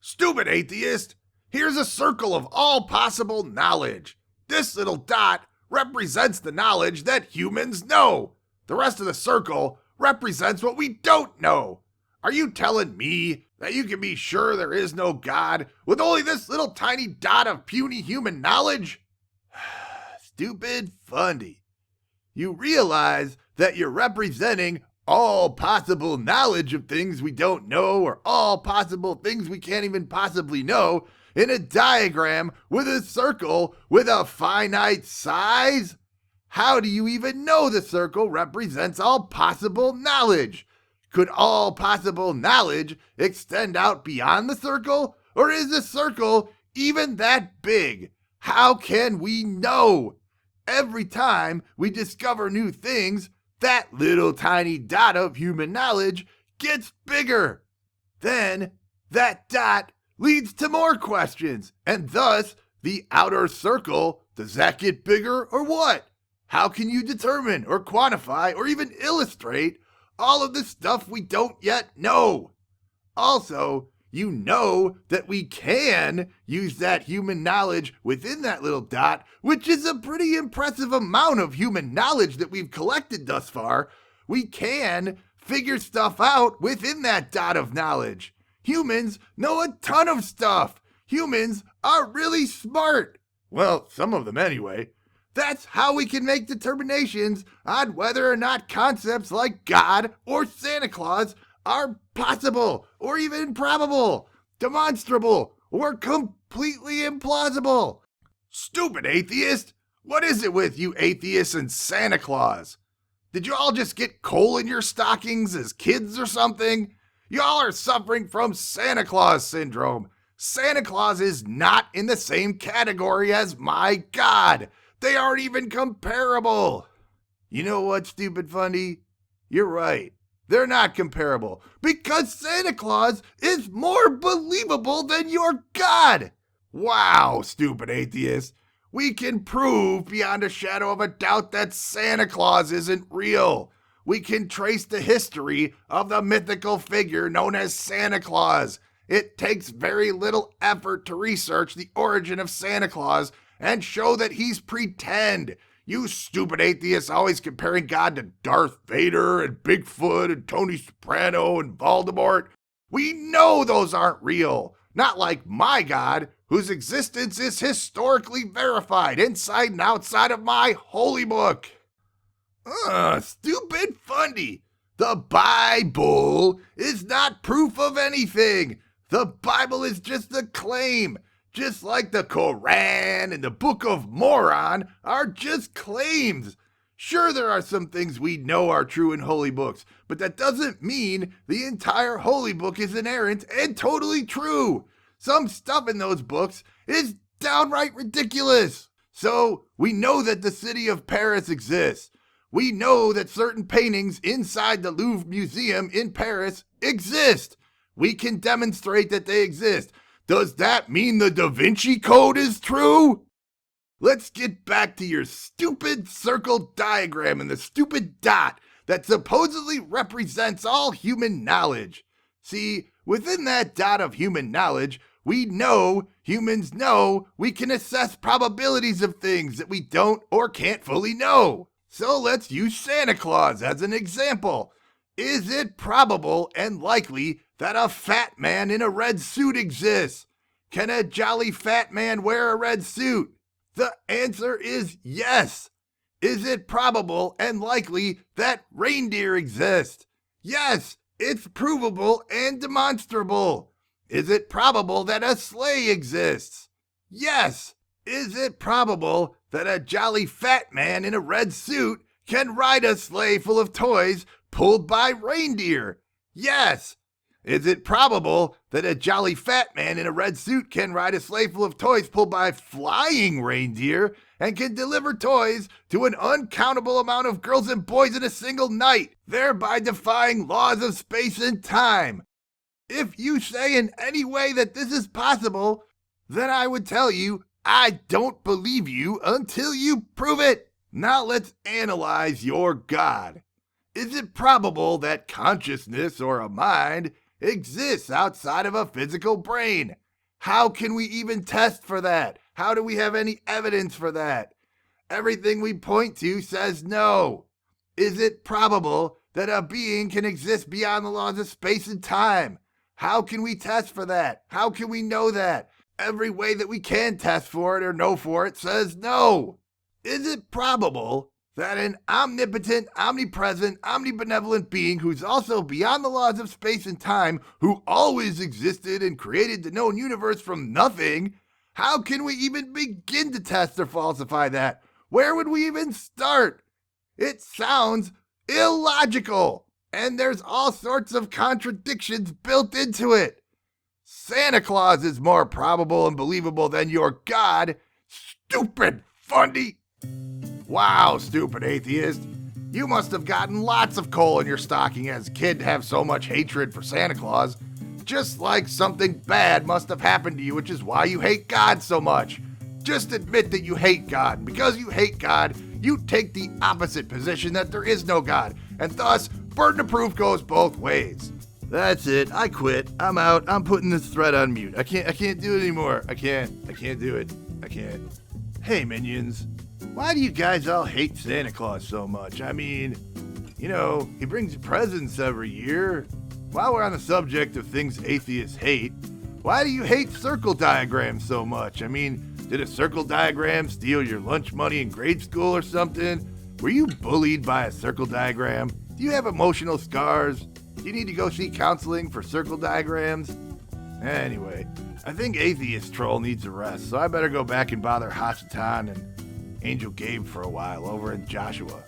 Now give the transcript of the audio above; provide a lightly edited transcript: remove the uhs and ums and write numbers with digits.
Stupid atheist! Here's a circle of all possible knowledge. This little dot represents the knowledge that humans know. The rest of the circle represents what we don't know. Are you telling me that you can be sure there is no God with only this little tiny dot of puny human knowledge? Stupid Fundy. You realize that you're representing all possible knowledge of things we don't know, or all possible things we can't even possibly know, in a diagram with a circle with a finite size? How do you even know the circle represents all possible knowledge? Could all possible knowledge extend out beyond the circle? Or is the circle even that big? How can we know? Every time we discover new things, that little tiny dot of human knowledge gets bigger. Then that dot leads to more questions, and thus the outer circle, does that get bigger or what? How can you determine or quantify or even illustrate all of the stuff we don't yet know? Also, you know that we can use that human knowledge within that little dot, which is a pretty impressive amount of human knowledge that we've collected thus far. We can figure stuff out within that dot of knowledge. Humans know a ton of stuff. Humans are really smart. Well, some of them anyway. That's how we can make determinations on whether or not concepts like God or Santa Claus are possible or even probable, demonstrable, or completely implausible. Stupid atheist! What is it with you atheists and Santa Claus? Did you all just get coal in your stockings as kids or something? Y'all are suffering from Santa Claus syndrome. Santa Claus is not in the same category as my God. They aren't even comparable. You know what, Stupid Fundy? You're right. They're not comparable because Santa Claus is more believable than your God. Wow, stupid atheist. We can prove beyond a shadow of a doubt that Santa Claus isn't real. We can trace the history of the mythical figure known as Santa Claus. It takes very little effort to research the origin of Santa Claus and show that he's pretend. You stupid atheists always comparing God to Darth Vader and Bigfoot and Tony Soprano and Voldemort. We know those aren't real. Not like my God, whose existence is historically verified inside and outside of my holy book. Stupid Fundy. The Bible is not proof of anything. The Bible is just a claim. Just like the Koran and the Book of Moron are just claims. Sure, there are some things we know are true in holy books, but that doesn't mean the entire holy book is inerrant and totally true. Some stuff in those books is downright ridiculous. So we know that the city of Paris exists. We know that certain paintings inside the Louvre Museum in Paris exist. We can demonstrate that they exist. Does that mean the Da Vinci Code is true? Let's get back to your stupid circle diagram and the stupid dot that supposedly represents all human knowledge. See, within that dot of human knowledge, we know, humans know, we can assess probabilities of things that we don't or can't fully know. So let's use Santa Claus as an example. Is it probable and likely that a fat man in a red suit exists? Can a jolly fat man wear a red suit? The answer is yes. Is it probable and likely that reindeer exist? Yes, it's provable and demonstrable. Is it probable that a sleigh exists? Yes. Is it probable that a jolly fat man in a red suit can ride a sleigh full of toys pulled by reindeer? Yes. Is it probable that a jolly fat man in a red suit can ride a sleigh full of toys pulled by flying reindeer and can deliver toys to an uncountable amount of girls and boys in a single night, thereby defying laws of space and time? If you say in any way that this is possible, then I would tell you I don't believe you until you prove it. Now let's analyze your God. Is it probable that consciousness or a mind exists outside of a physical brain. How can we even test for that? How do we have any evidence for that? Everything we point to says no. Is it probable that a being can exist beyond the laws of space and time? How can we test for that? How can we know that? Every way that we can test for it or know for it says no. Is it probable that an omnipotent, omnipresent, omnibenevolent being who's also beyond the laws of space and time, who always existed and created the known universe from nothing, how can we even begin to test or falsify that? Where would we even start? It sounds illogical, and there's all sorts of contradictions built into it. Santa Claus is more probable and believable than your God. Stupid Fundy! Wow, stupid atheist. You must have gotten lots of coal in your stocking as a kid to have so much hatred for Santa Claus. Just like something bad must have happened to you, which is why you hate God so much. Just admit that you hate God, and because you hate God, you take the opposite position that there is no God, and thus, burden of proof goes both ways. That's it. I quit. I'm out. I'm putting this thread on mute. I can't do it anymore. I can't do it. I can't. Hey, minions. Why do you guys all hate Santa Claus so much? I mean, he brings you presents every year. While we're on the subject of things atheists hate, why do you hate circle diagrams so much? I mean, did a circle diagram steal your lunch money in grade school or something? Were you bullied by a circle diagram? Do you have emotional scars? Do you need to go seek counseling for circle diagrams? Anyway, I think Atheist Troll needs a rest, so I better go back and bother Hasatan and Angel Gabe for a while over in Joshua.